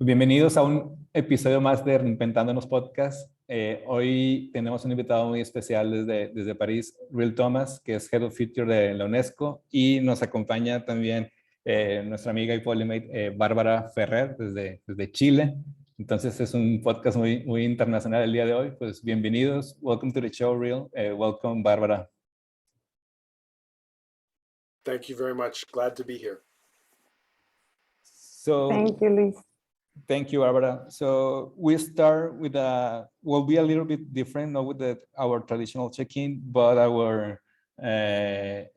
Bienvenidos a un episodio más de Reinventándonos Podcast. Hoy tenemos un invitado muy especial desde París, Riel Thomas, que es Head of Future de la UNESCO, y nos acompaña también nuestra amiga y polymate Bárbara Ferrer desde Chile. Entonces es un podcast muy internacional el día de hoy. Pues bienvenidos. Welcome to the show, Riel. Welcome, Bárbara. Thank you very much. Glad to be here. Thank you, Luis. Thank you, Barbara. So we start with will be a little bit different, not with our traditional check-in, but our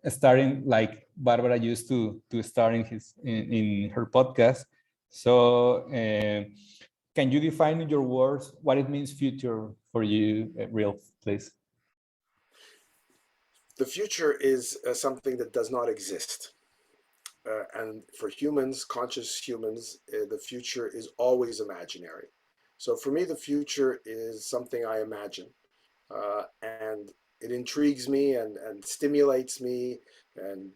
starting like Barbara used to start in her podcast. So can you define in your words what it means future for you, Riel, please? The future is something that does not exist. And for humans, conscious humans, the future is always imaginary. So for me, the future is something I imagine. And it intrigues me and stimulates me and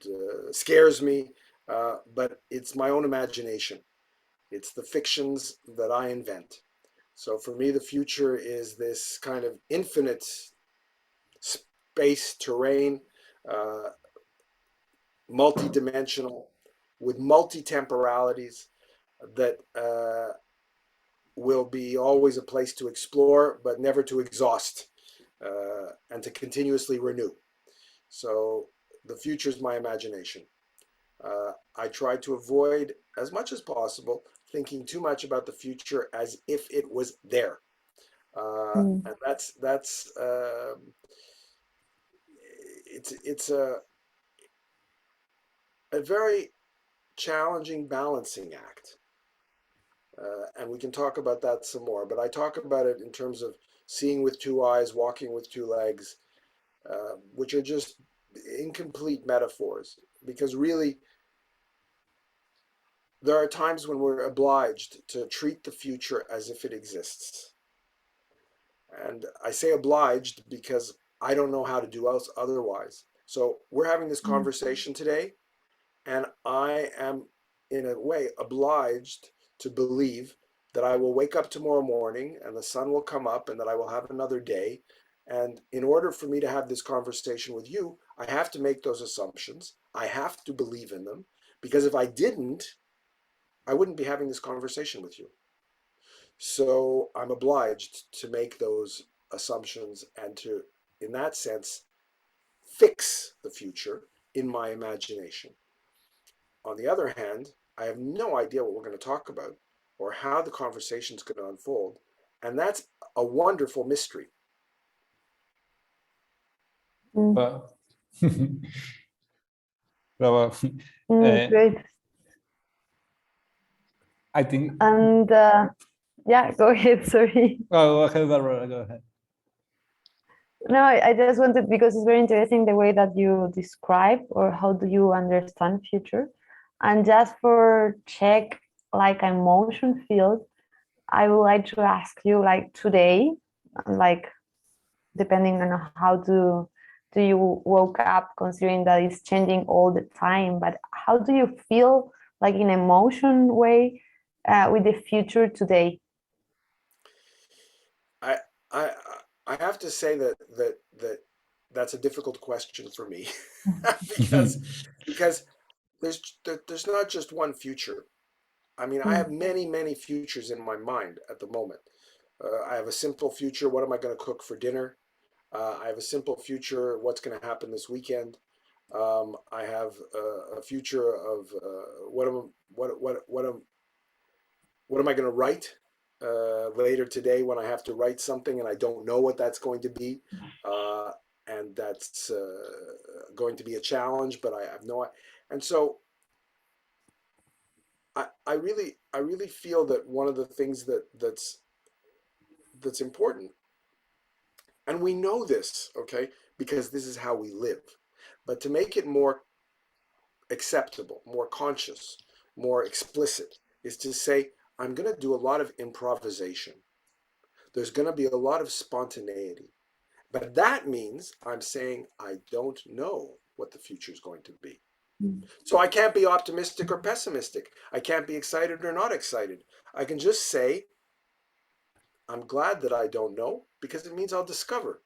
scares me, but it's my own imagination. It's the fictions that I invent. So for me, the future is this kind of infinite space, terrain, multi-dimensional, with multi-temporalities that will be always a place to explore, but never to exhaust, and to continuously renew. So the future is my imagination. I try to avoid, as much as possible, thinking too much about the future as if it was there. And that's it's a very challenging balancing act. And we can talk about that some more, but I talk about it in terms of seeing with two eyes, walking with two legs, which are just incomplete metaphors, because really there are times when we're obliged to treat the future as if it exists. And I say obliged because I don't know how to do else otherwise. So we're having this conversation today, and I am, in a way, obliged to believe that I will wake up tomorrow morning and the sun will come up and that I will have another day. And in order for me to have this conversation with you, I have to make those assumptions. I have to believe in them, because if I didn't, I wouldn't be having this conversation with you. So I'm obliged to make those assumptions and to, in that sense, fix the future in my imagination. On the other hand, I have no idea what we're going to talk about or how the conversation is going to unfold. And that's a wonderful mystery. Well, Great. I think. And yeah, go ahead. Sorry. Go ahead, Barbara. Go ahead. No, I just wanted, because it's very interesting the way that you describe, or how do you understand future. And just for check, like emotion field, I would like to ask you, like today, like depending on how do you woke up, considering that it's changing all the time, but how do you feel, like in emotion way, with the future today? I have to say that's a difficult question for me, because there's not just one future. I mean, I have many futures in my mind at the moment. I have a simple future. What am I going to cook for dinner? I have a simple future. What's going to happen this weekend? I have a future of what am I going to write later today when I have to write something and I don't know what that's going to be, and that's going to be a challenge, but I have no idea. And so I really feel that one of the things that's important, and we know this, okay, because this is how we live, but to make it more acceptable, more conscious, more explicit, is to say, I'm going to do a lot of improvisation. There's going to be a lot of spontaneity. But that means I'm saying I don't know what the future is going to be. So I can't be optimistic or pessimistic. I can't be excited or not excited. I can just say, I'm glad that I don't know, because it means I'll discover.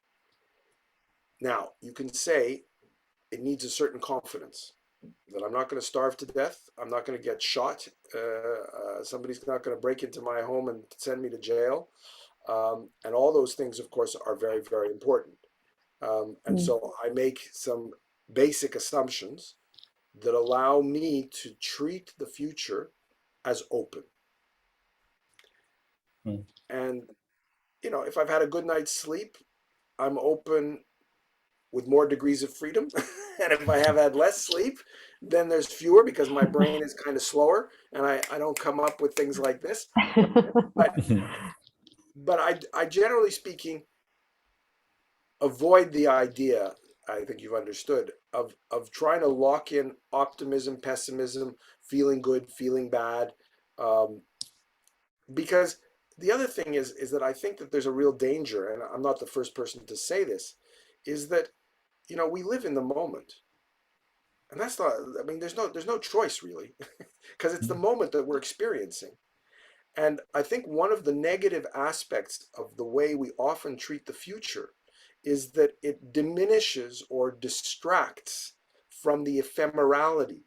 Now, you can say it needs a certain confidence that I'm not going to starve to death. I'm not going to get shot. Somebody's not going to break into my home and send me to jail. And all those things, of course, are very, very important. And so I make some basic assumptions that allow me to treat the future as open. And, if I've had a good night's sleep, I'm open with more degrees of freedom. And if I have had less sleep, then there's fewer, because my brain is kind of slower and I don't come up with things like this. But I generally speaking, avoid the idea, I think you've understood, of trying to lock in optimism, pessimism, feeling good, feeling bad. Because the other thing is that I think that there's a real danger, and I'm not the first person to say this, is that, we live in the moment. And that's not, I mean, there's no choice really, because it's the moment that we're experiencing. And I think one of the negative aspects of the way we often treat the future is that it diminishes or distracts from the ephemerality,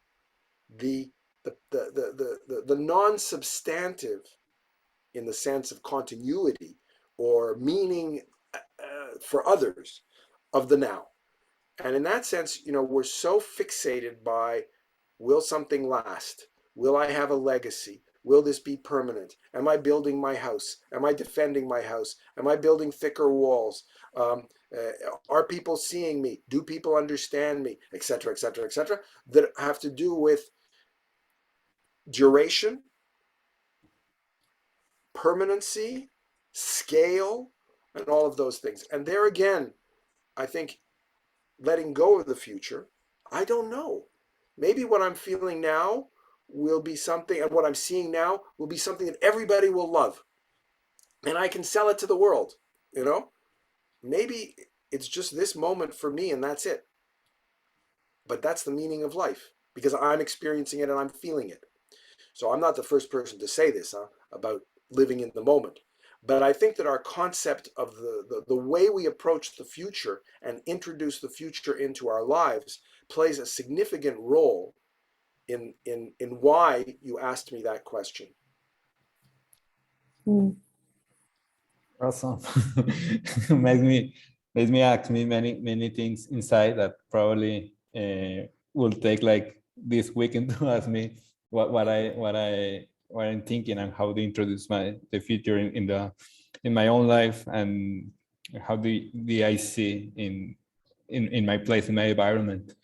the non-substantive, in the sense of continuity or meaning for others, of the now. And in that sense, we're so fixated by, will something last? Will I have a legacy? Will this be permanent? Am I building my house? Am I defending my house? Am I building thicker walls? Are people seeing me? Do people understand me? Etc., etc., etc. That have to do with duration, permanency, scale, and all of those things. And there again, I think letting go of the future, I don't know. Maybe what I'm feeling now will be something, and what I'm seeing now will be something that everybody will love. And I can sell it to the world, Maybe it's just this moment for me and that's it. But that's the meaning of life, because I'm experiencing it and I'm feeling it. So I'm not the first person to say this about living in the moment. But I think that our concept of the way we approach the future and introduce the future into our lives plays a significant role in why you asked me that question. Awesome. makes me ask me many things inside that probably will take like this weekend to ask me what I'm thinking and how to introduce the future in my own life, and how do I see in my place, in my environment.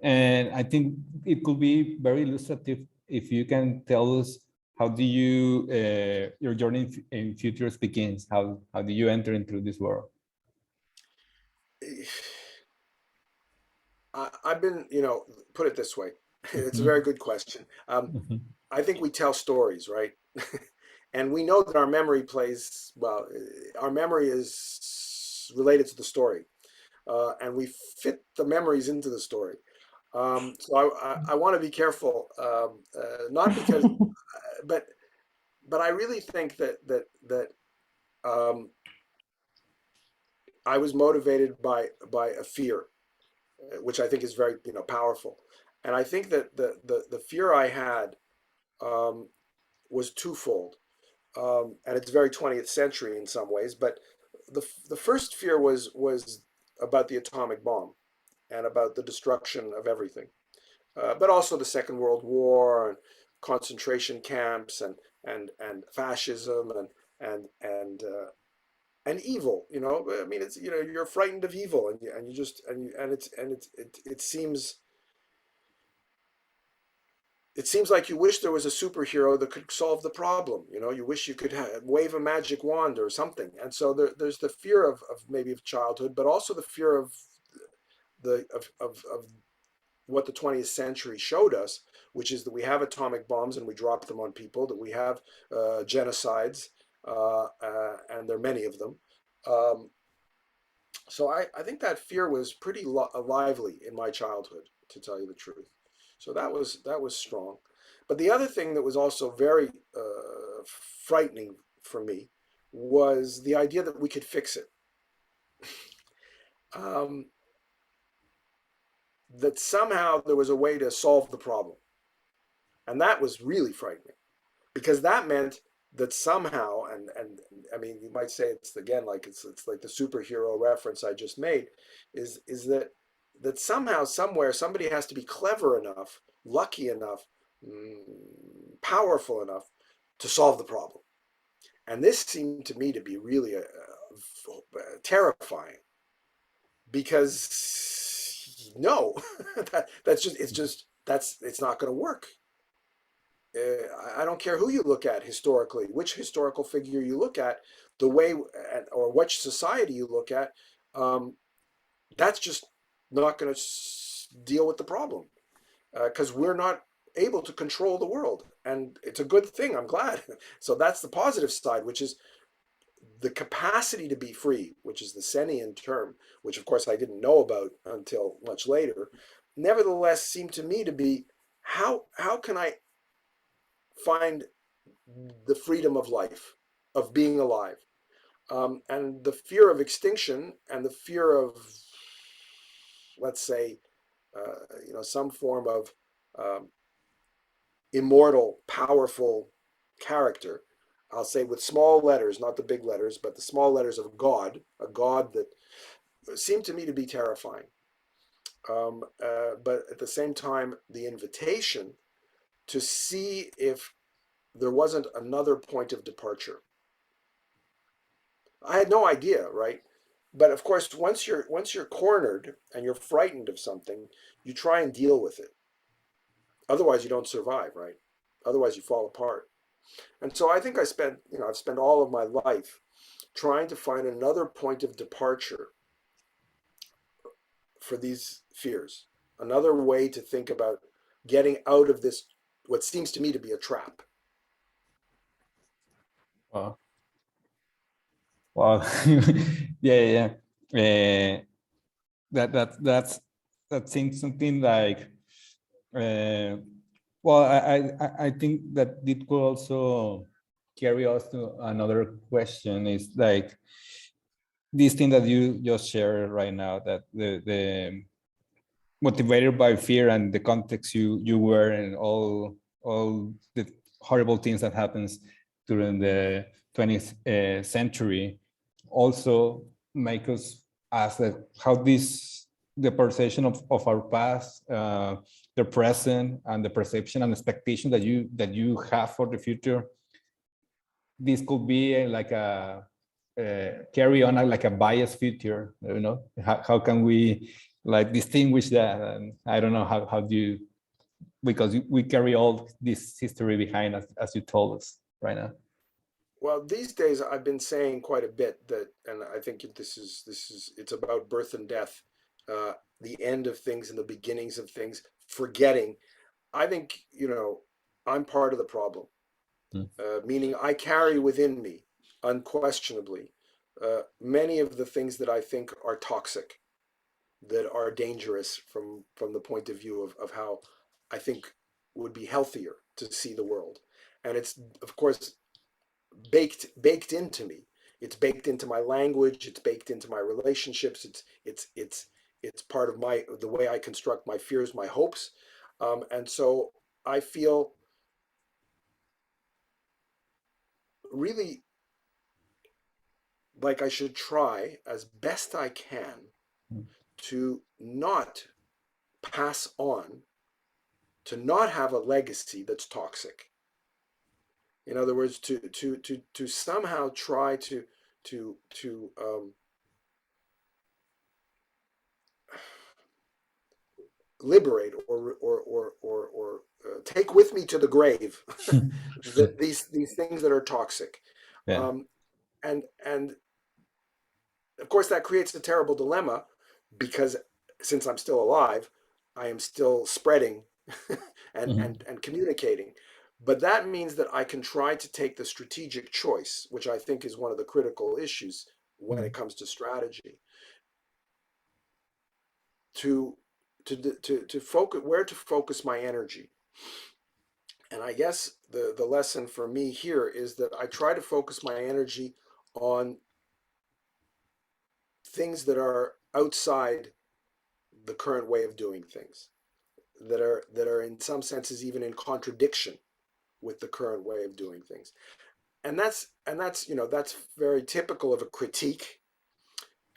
And I think it could be very illustrative if you can tell us, how do you your journey in futures begins? How do you enter into this world? I've been, put it this way. It's a very good question. I think we tell stories, right? And we know that our memory our memory is related to the story. And we fit the memories into the story. So I want to be careful, not because, but I really think that I was motivated by a fear, which I think is very powerful. And I think that the fear I had was twofold, and it's very 20th century in some ways. But the first fear was about the atomic bomb and about the destruction of everything, but also the Second World War and concentration camps and fascism and evil. I mean, it's you're frightened of evil, and you just it seems. It seems like you wish there was a superhero that could solve the problem. You wish you could wave a magic wand or something. And so there's the fear of maybe of childhood, but also the fear of what the 20th century showed us, which is that we have atomic bombs and we drop them on people, that we have genocides, and there are many of them. So I think that fear was pretty lively in my childhood, to tell you the truth. So that was strong. But the other thing that was also very frightening for me was the idea that we could fix it. That somehow there was a way to solve the problem. And that was really frightening, because that meant that somehow, and I mean, you might say it's again like it's like the superhero reference I just made, is that somehow, somewhere, somebody has to be clever enough, lucky enough, powerful enough to solve the problem. And this seemed to me to be really terrifying, because no, it's not going to work. I don't care who you look at historically, which historical figure you look at, the way, or which society you look at, that's just not going to deal with the problem, because we're not able to control the world. And it's a good thing, I'm glad. So that's the positive side, which is the capacity to be free, which is the Senian term, which of course I didn't know about until much later, nevertheless seemed to me to be, how can I find the freedom of life, of being alive, and the fear of extinction and the fear of, let's say, some form of immortal, powerful character. I'll say with small letters, not the big letters, but the small letters of God, a God that seemed to me to be terrifying. But at the same time, the invitation to see if there wasn't another point of departure. I had no idea, right? But of course, once you're cornered and you're frightened of something, you try and deal with it. Otherwise, you don't survive, right? Otherwise, you fall apart. And so I think I've spent all of my life trying to find another point of departure for these fears, another way to think about getting out of this, what seems to me to be a trap. Wow. Wow. Yeah. That seems something like, well, I think that it could also carry us to another question, is like this thing that you just shared right now, that the motivated by fear and the context you were in, all the horrible things that happens during the 20th century, also make us ask that how the perception of our past, the present, and the perception and expectation that you have for the future, this could be like a carry on like a biased future. How can we like distinguish that? And I don't know how do you, because we carry all this history behind us, as you told us right now. Well, these days I've been saying quite a bit that, and I think it's about birth and death, the end of things and the beginnings of things, forgetting. I think, I'm part of the problem, meaning I carry within me, unquestionably, many of the things that I think are toxic, that are dangerous from the point of view of how I think would be healthier to see the world. And it's, of course, baked into me. It's baked into my language. It's baked into my relationships. It's part of the way I construct my fears, my hopes, and so I feel really like I should try as best I can to not pass on, to not have a legacy that's toxic. In other words, to somehow try to liberate or take with me to the grave these things that are toxic. Yeah. And of course that creates a terrible dilemma, because since I'm still alive, I am still spreading and communicating. But that means that I can try to take the strategic choice, which I think is one of the critical issues when it comes to strategy, to to focus, where to focus my energy. And I guess the lesson for me here is that I try to focus my energy on things that are outside the current way of doing things, that are in some senses even in contradiction with the current way of doing things. And that's that's very typical of a critique,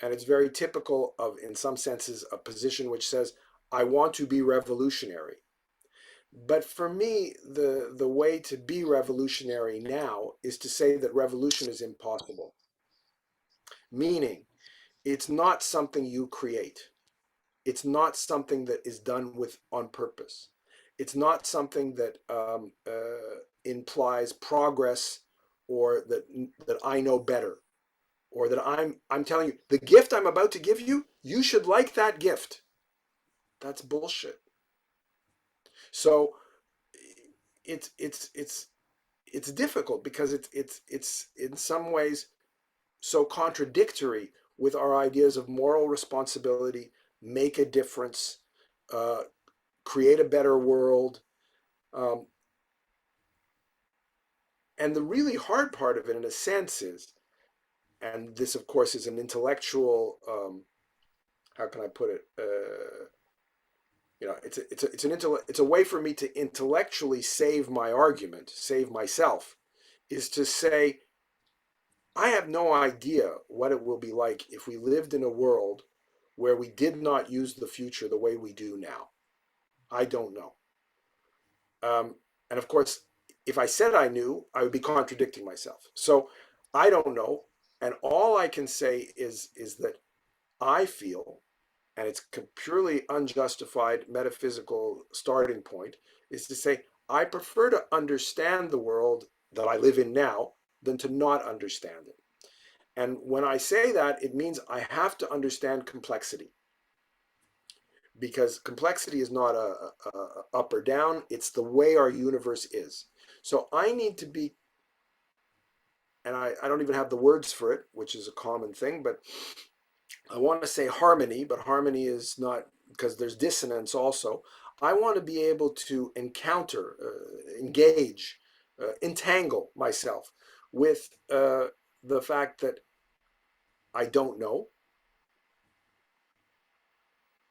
and it's very typical of, in some senses, a position which says, I want to be revolutionary. But for me, the way to be revolutionary now is to say that revolution is impossible. Meaning, it's not something you create. It's not something that is done with on purpose. It's not something that implies progress, or that I know better, or that I'm telling you the gift I'm about to give you, you should like that gift. That's bullshit. So it's difficult because it's in some ways so contradictory with our ideas of moral responsibility, make a difference, create a better world. And the really hard part of it, in a sense, is, and this of course is an intellectual, how can I put it? It's a way for me to intellectually save my argument, save myself, is to say, I have no idea what it will be like if we lived in a world where we did not use the future the way we do now. I don't know. And of course, if I said I knew, I would be contradicting myself. So I don't know. And all I can say is that I feel, and it's a purely unjustified metaphysical starting point, is to say, I prefer to understand the world that I live in now than to not understand it. And when I say that, it means I have to understand complexity. Because complexity is not a up or down, it's the way our universe is. So I need to be, and I don't even have the words for it, which is a common thing, but I want to say harmony, but harmony is not, because there's dissonance also. I want to be able to encounter, engage, entangle myself with the fact that I don't know,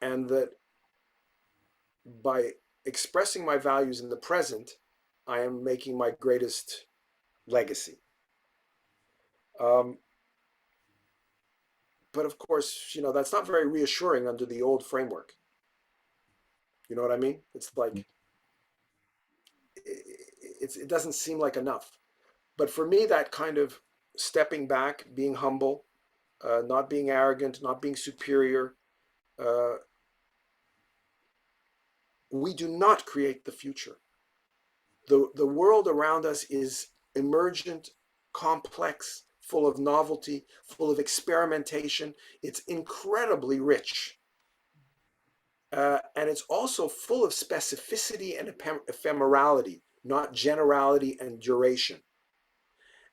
and that by expressing my values in the present, I am making my greatest legacy. But of course, that's not very reassuring under the old framework. You know what I mean? It's like, it doesn't seem like enough. But for me, that kind of stepping back, being humble, not being arrogant, not being superior, we do not create the future. The world around us is emergent, complex, full of novelty, full of experimentation. It's incredibly rich. And it's also full of specificity and ephemerality, not generality and duration.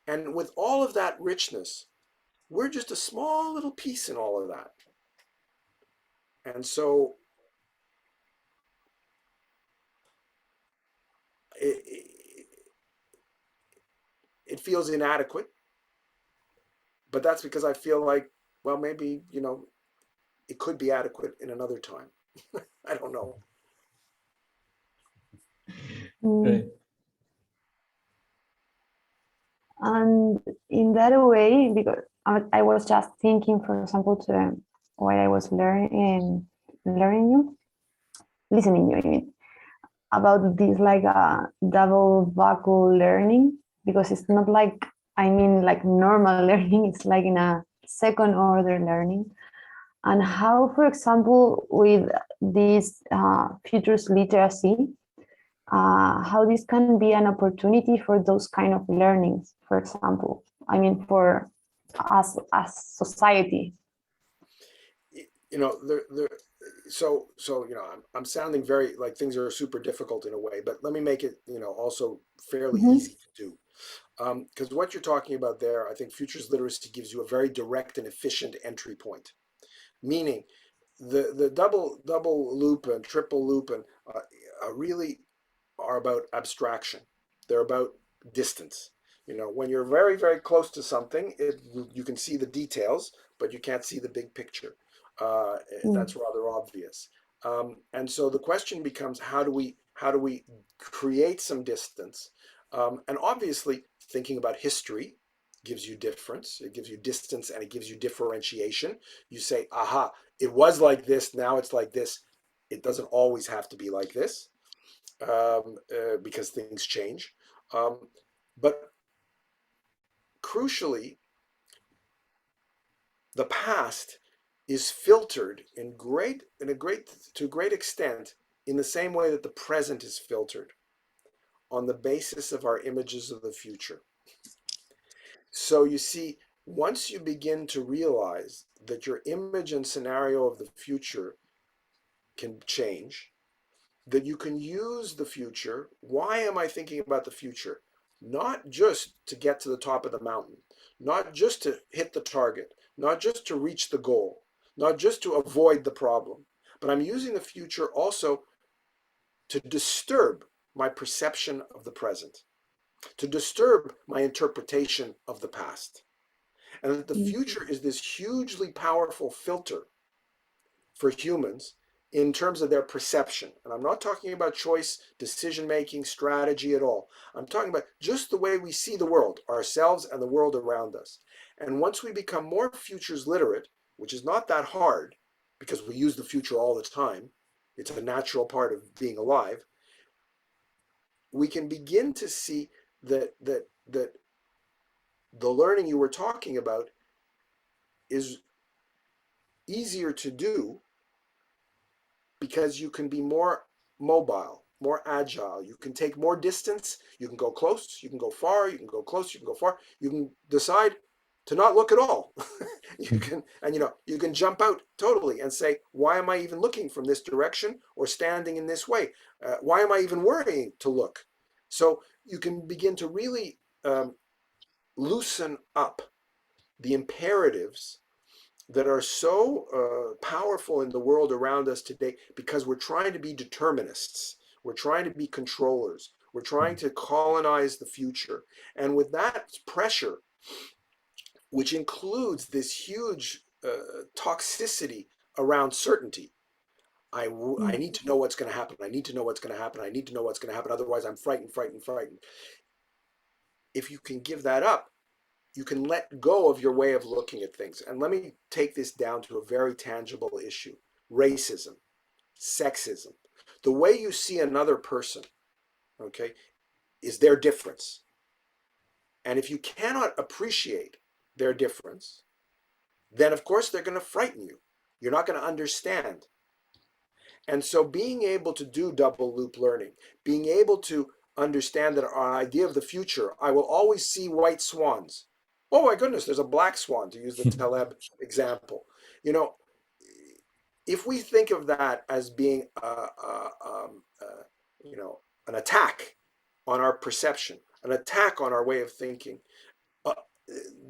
And with all of that richness, we're just a small little piece in all of that. And so it feels inadequate, but that's because I feel like, well, maybe, it could be adequate in another time. I don't know. Right. And in that way, because I was just thinking, for example, to while I was listening you, I mean, about this like a double buckle learning, because it's not like, like normal learning, it's like in a second order learning. And how, for example, with this futures literacy, how this can be an opportunity for those kind of learnings, for example, for us as society. I'm sounding very like things are super difficult in a way, but let me make it, also fairly easy to do. Because what you're talking about there, I think futures literacy gives you a very direct and efficient entry point. Meaning, the double loop and triple loop and really are about abstraction. They're about distance. You know, when you're very, very close to something, you can see the details, but you can't see the big picture. That's rather obvious. And so the question becomes, how do we create some distance? And obviously, thinking about history gives you difference. It gives you distance and it gives you differentiation. You say, aha, it was like this, now it's like this. It doesn't always have to be like this because things change. But crucially, the past is filtered to a great extent in the same way that the present is filtered, on the basis of our images of the future. So you see, once you begin to realize that your image and scenario of the future can change, that you can use the future. Why am I thinking about the future? Not just to get to the top of the mountain, not just to hit the target, not just to reach the goal, not just to avoid the problem, but I'm using the future also to disturb my perception of the present, to disturb my interpretation of the past. And that the future is this hugely powerful filter for humans in terms of their perception. And I'm not talking about choice, decision-making, strategy at all. I'm talking about just the way we see the world, ourselves and the world around us. And once we become more futures literate, which is not that hard because we use the future all the time, it's a natural part of being alive, we can begin to see that the learning you were talking about is easier to do because you can be more mobile, more agile. You can take more distance. You can go close. You can go far. You can go close. You can go far. You can decide to not look at all. You can jump out totally and say, why am I even looking from this direction or standing in this way? Why am I even worrying to look? So you can begin to really loosen up the imperatives that are so powerful in the world around us today, because we're trying to be determinists. We're trying to be controllers. We're trying to colonize the future. And with that pressure, which includes this huge toxicity around certainty, I need to know what's going to happen. I need to know what's going to happen. I need to know what's going to happen. Otherwise, I'm frightened. If you can give that up, you can let go of your way of looking at things. And let me take this down to a very tangible issue. Racism, sexism. The way you see another person, okay, is their difference. And if you cannot appreciate their difference, then of course they're going to frighten you. You're not going to understand. And so being able to do double loop learning, being able to understand that our idea of the future, I will always see white swans. Oh my goodness, there's a black swan, to use the Taleb example. You know, if we think of that as being an attack on our perception, an attack on our way of thinking,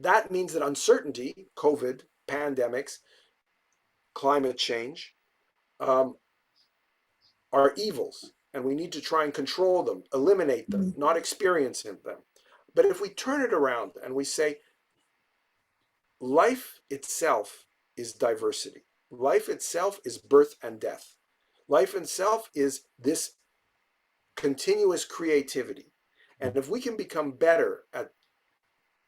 that means that uncertainty, COVID, pandemics, climate change, are evils, and we need to try and control them, eliminate them, not experience them. But if we turn it around and we say, life itself is diversity. Life itself is birth and death. Life itself is this continuous creativity. And if we can become better at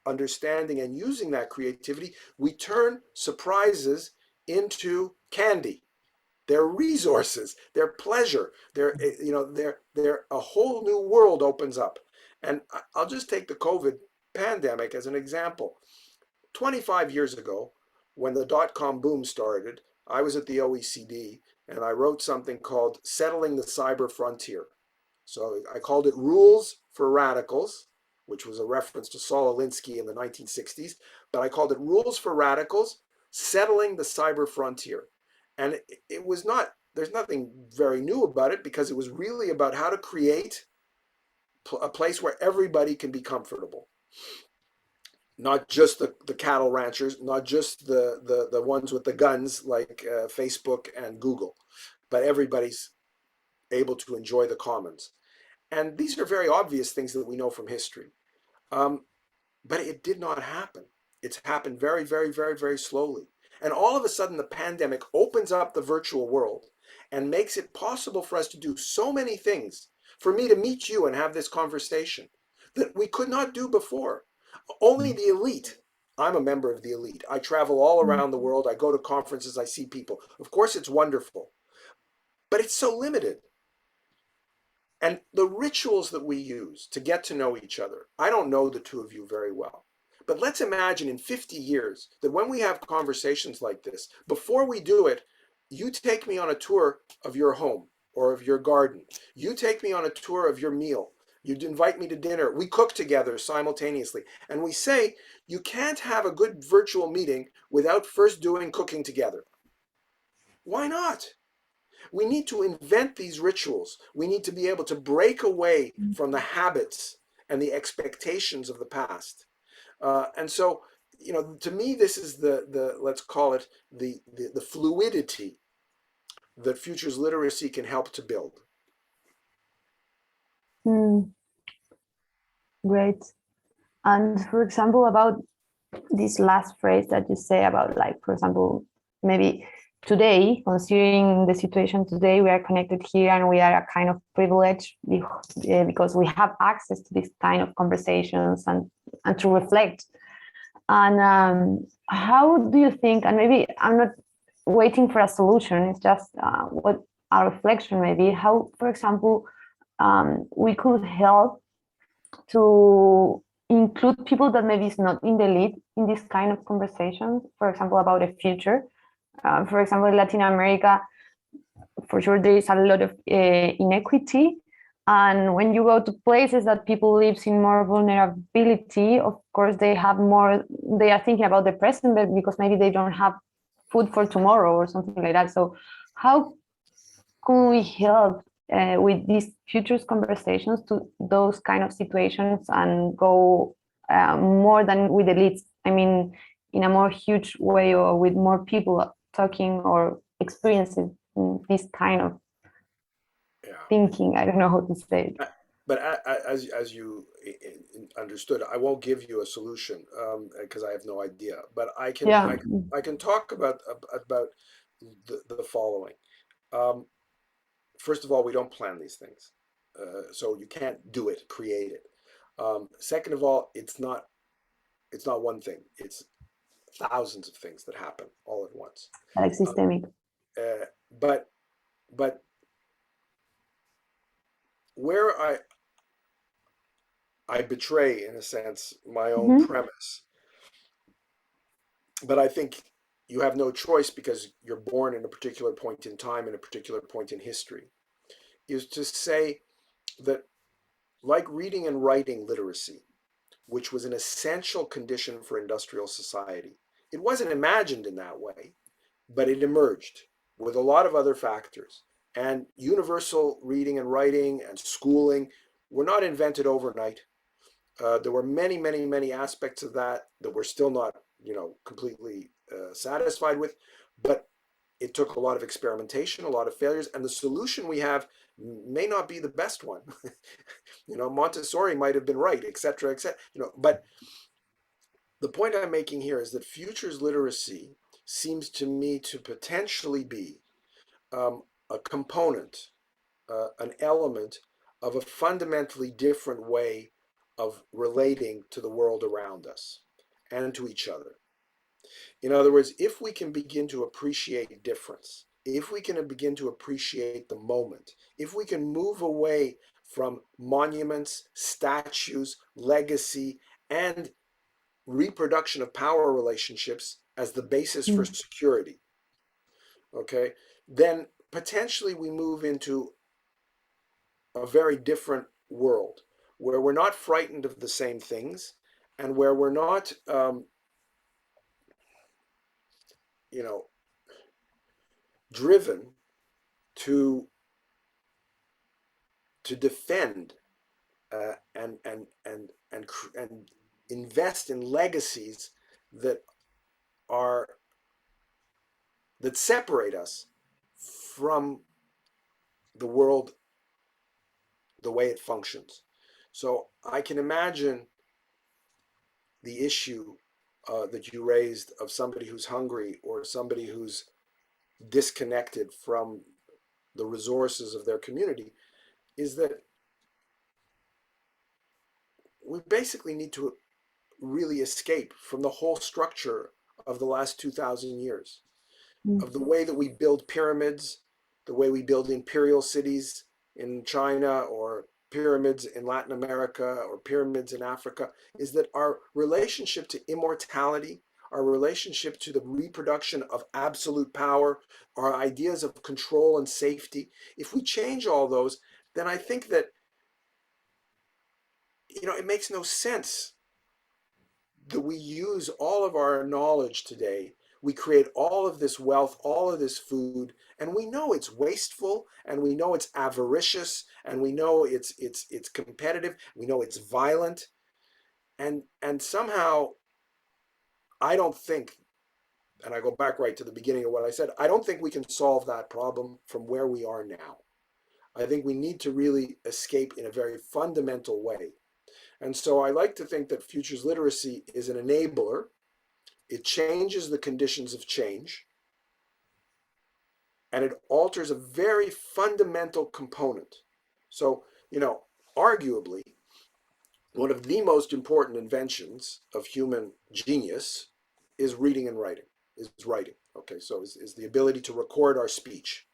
understanding and using that creativity, we turn surprises into candy. They're resources, they're pleasure, they're a whole new world opens up. And I'll just take the COVID pandemic as an example. 25 years ago, when the dot-com boom started, I was at the OECD and I wrote something called Settling the Cyber Frontier. So I called it Rules for Radicals, which was a reference to Saul Alinsky in the 1960s, but I called it Rules for Radicals, Settling the Cyber Frontier. And it was not, there's nothing very new about it, because it was really about how to create a place where everybody can be comfortable. not just the cattle ranchers, not just the ones with the guns like Facebook and Google, but everybody's able to enjoy the commons. And these are very obvious things that we know from history. But it did not happen. It's happened very, very, very, very slowly. And all of a sudden, the pandemic opens up the virtual world and makes it possible for us to do so many things, for me to meet you and have this conversation that we could not do before. Only the elite. I'm a member of the elite. I travel all around the world. I go to conferences. I see people. Of course, it's wonderful, but it's so limited. And the rituals that we use to get to know each other, I don't know the two of you very well, but let's imagine in 50 years that when we have conversations like this, before we do it, you take me on a tour of your home or of your garden. You take me on a tour of your meal. You'd invite me to dinner. We cook together simultaneously. And we say, you can't have a good virtual meeting without first doing cooking together. Why not? We need to invent these rituals. We need to be able to break away from the habits and the expectations of the past. And so, you know, to me, this is the let's call it the fluidity that futures literacy can help to build. Great. And for example, about this last phrase that you say about, like, for example, maybe today, considering the situation today, we are connected here and we are a kind of privilege because we have access to this kind of conversations and to reflect. And how do you think, and maybe I'm not waiting for a solution, it's just what a reflection maybe, how, for example, we could help to include people that maybe is not in the lead in this kind of conversation, for example, about the future. For example, in Latin America, for sure, there is a lot of inequity. And when you go to places that people live in more vulnerability, of course, they are thinking about the present, but because maybe they don't have food for tomorrow or something like that. So how could we help with these futures conversations to those kind of situations and go more than with the leads? I mean, in a more huge way, or with more people talking or experiencing this kind of thinking. I don't know how to say it. But as you understood, I won't give you a solution because I have no idea. But I can talk about the following. First of all, we don't plan these things, so you can't do it, create it. Second of all, it's not one thing. It's thousands of things that happen all at once. Like systemic. But where I betray, in a sense, my own premise, but I think you have no choice because you're born in a particular point in time, in a particular point in history, is to say that, like reading and writing literacy, which was an essential condition for industrial society, it wasn't imagined in that way, but it emerged with a lot of other factors. And universal reading and writing and schooling were not invented overnight. There were many, many, many aspects of that we're still not, completely satisfied with, but it took a lot of experimentation, a lot of failures, and the solution we have may not be the best one. Montessori might have been right, et cetera, et cetera. But the point I'm making here is that futures literacy seems to me to potentially be a component, an element of a fundamentally different way of relating to the world around us and to each other. In other words, if we can begin to appreciate difference, if we can begin to appreciate the moment, if we can move away from monuments, statues, legacy, and reproduction of power relationships as the basis for security, okay, then potentially we move into a very different world where we're not frightened of the same things and where we're not, driven to defend and invest in legacies that separate us from the world the way it functions. So I can imagine the issue that you raised of somebody who's hungry or somebody who's disconnected from the resources of their community, is that we basically need to really escape from the whole structure of the last 2,000 years, of the way that we build pyramids, the way we build imperial cities in China, or pyramids in Latin America, or pyramids in Africa, is that our relationship to immortality, our relationship to the reproduction of absolute power, our ideas of control and safety, if we change all those, then I think that, it makes no sense that we use all of our knowledge today. We create all of this wealth, all of this food, and we know it's wasteful, and we know it's avaricious, and we know it's competitive, we know it's violent, and somehow I don't think, and I go back right to the beginning of what I said, I don't think we can solve that problem from where we are now. I think we need to really escape in a very fundamental way. And so I like to think that futures literacy is an enabler. It changes the conditions of change, and it alters a very fundamental component. So, arguably, one of the most important inventions of human genius is reading and writing, is writing. Okay, so is the ability to record our speech.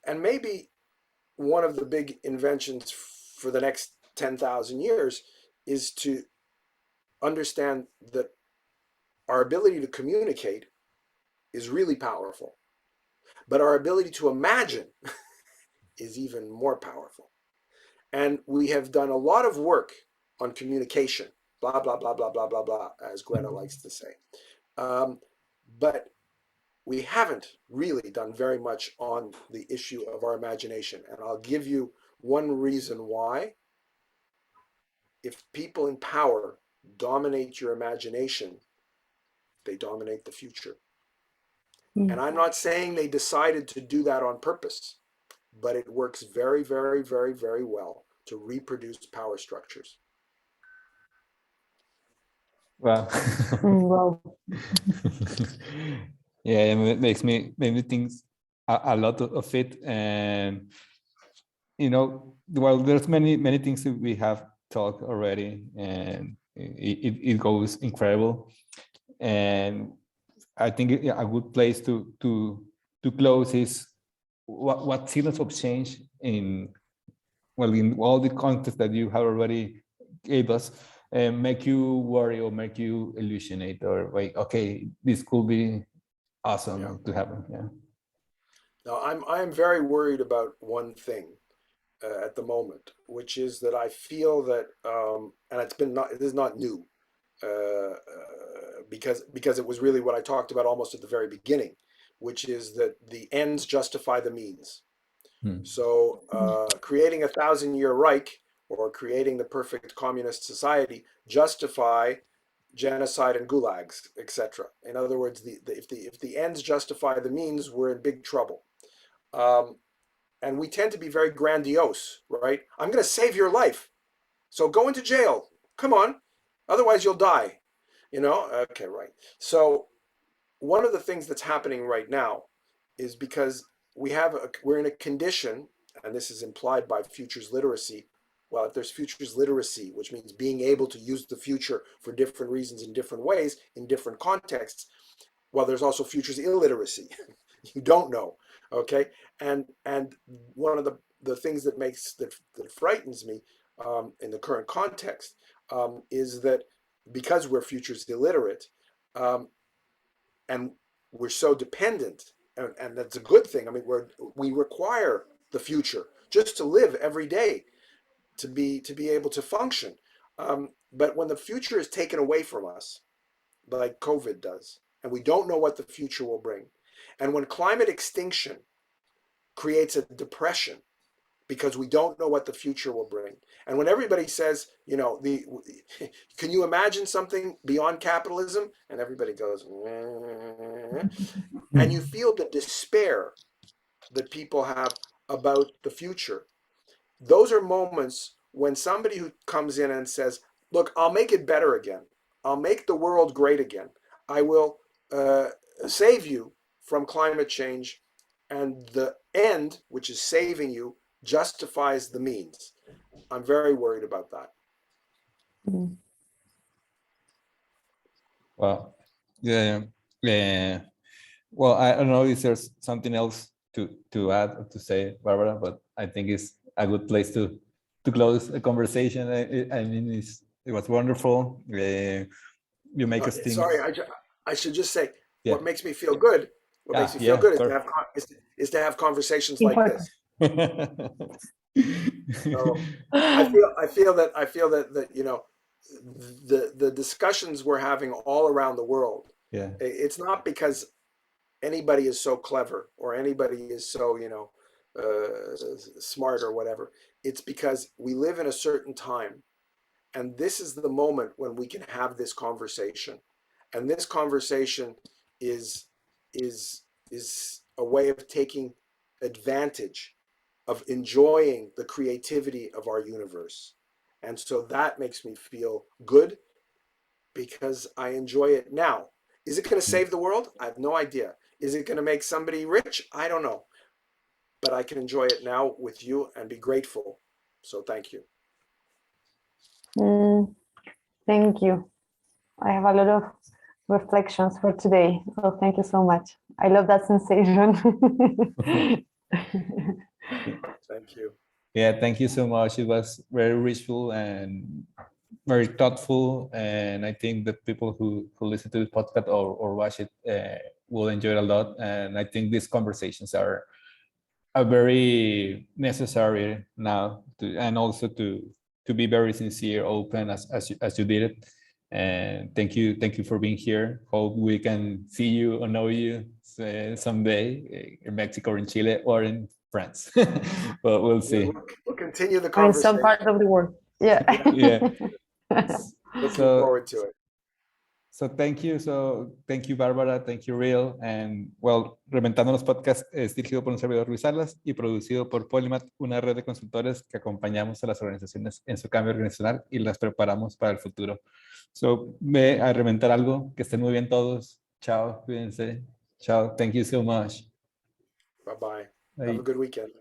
And maybe one of the big inventions for the next 10,000 years is to understand that our ability to communicate is really powerful, but our ability to imagine is even more powerful. And we have done a lot of work on communication, blah, blah, blah, blah, blah, blah, blah, as Greta likes to say. But we haven't really done very much on the issue of our imagination. And I'll give you one reason why. If people in power dominate your imagination, they dominate the future. And I'm not saying they decided to do that on purpose, but it works very, very, very, very well to reproduce power structures. Wow. Wow. Yeah, it makes me think a lot of it. And, well, there's many things that we have talked already, and it goes incredible. And I think a good place to close is what signals of change in all the context that you have already gave us make you worry or make you illusionate, or like, okay, this could be awesome to happen. Yeah. Now, I'm very worried about one thing at the moment, which is that I feel that, and it is not new, because it was really what I talked about almost at the very beginning, which is that the ends justify the means. So creating a 1,000-year Reich or creating the perfect communist society justify genocide and gulags, etc. In other words, if the ends justify the means, we're in big trouble. And we tend to be very grandiose, right? I'm going to save your life, so go into jail. Come on, otherwise you'll die. Okay, right. So one of the things that's happening right now is because we're in a condition, and this is implied by futures literacy. Well, if there's futures literacy, which means being able to use the future for different reasons in different ways, in different contexts, well, there's also futures illiteracy. You don't know, okay? And one of the things that frightens me in the current context is that because we're futures illiterate, and we're so dependent, and that's a good thing. I mean, we require the future just to live every day, to be able to function. But when the future is taken away from us, like COVID does, and we don't know what the future will bring, and when climate extinction creates a depression because we don't know what the future will bring. And when everybody says, you know, can you imagine something beyond capitalism? And everybody goes, and you feel the despair that people have about the future. Those are moments when somebody who comes in and says, look, I'll make it better again. I'll make the world great again. I will save you from climate change, and the end, which is saving you, justifies the means. I'm very worried about that. Well, yeah, yeah. Well, I don't know if there's something else to add or to say, Barbara, but I think it's a good place to close a conversation. I mean, it was wonderful. You make us think. Sorry, I should just say, Yeah. what makes me feel good. What makes me feel good is to have conversations like this. So I feel that you know, the discussions we're having all around the world. Yeah. It's not because anybody is so clever or anybody is so, you know, smart or whatever. It's because we live in a certain time, and this is the moment when we can have this conversation. And this conversation is a way of taking advantage of enjoying the creativity of our universe. And so that makes me feel good because I enjoy it now. Is it going to save the world? I have no idea. Is it going to make somebody rich? I don't know. But I can enjoy it now with you and be grateful. So thank you. Thank you. I have a lot of reflections for today. So thank you so much. I love that sensation. Thank you. Yeah, thank you so much. It was very ritual and very thoughtful, and I think that people who listen to this podcast or watch it will enjoy it a lot. And I think these conversations are very necessary now, and also to be very sincere, open as you did it. And thank you for being here. Hope we can see you or know you someday in Mexico or in Chile or in France. But we'll see. We'll continue the In conversation. some part of the world. Yeah. Yeah. Looking forward to it. So thank you, Bárbara, thank you, Riel, and well, Reventando los Podcasts es dirigido por un servidor, Luis Salas, y producido por Polymath, una red de consultores que acompañamos a las organizaciones en su cambio organizacional y las preparamos para el futuro. So, ve a reventar algo, que estén muy bien todos. Chao, cuídense. Chao, thank you so much. Bye-bye. Bye. Have a good weekend.